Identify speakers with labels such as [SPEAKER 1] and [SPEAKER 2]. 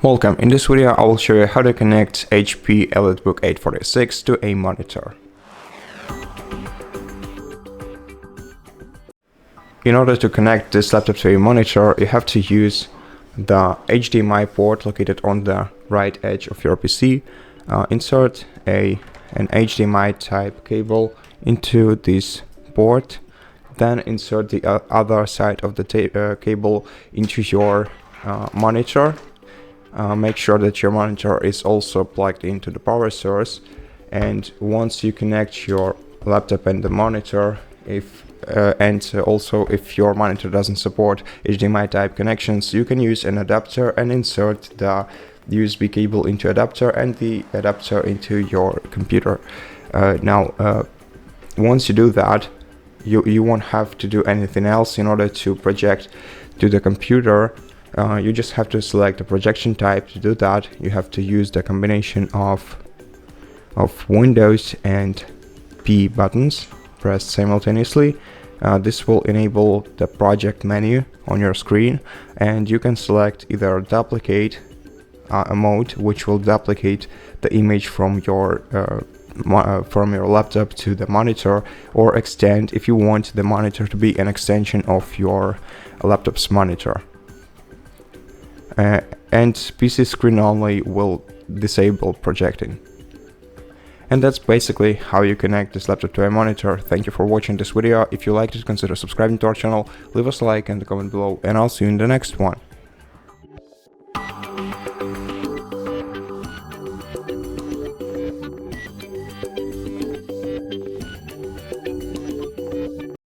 [SPEAKER 1] Welcome. In this video I will show you how to connect HP ELITEBOOK 846 to a monitor. In order to connect this laptop to a monitor, you have to use the HDMI port located on the right edge of your PC. Insert an HDMI type cable into this port, then insert the other side of the cable into your monitor. Make sure that your monitor is also plugged into the power source, and once you connect your laptop and the monitor, if your monitor doesn't support HDMI type connections, you can use an adapter and insert the USB cable into adapter and the adapter into your computer. Once you do that, you won't have to do anything else in order to project to the computer. You just have to select the projection type. To do that, you have to use the combination of Windows and P buttons pressed simultaneously. This will enable the project menu on your screen, and you can select either duplicate a mode, which will duplicate the image from your laptop to the monitor, or extend if you want the monitor to be an extension of your laptop's monitor. And PC screen only will disable projecting. And that's basically how you connect this laptop to a monitor. Thank you for watching this video. If you liked it, consider subscribing to our channel, leave us a like and a comment below, and I'll see you in the next one.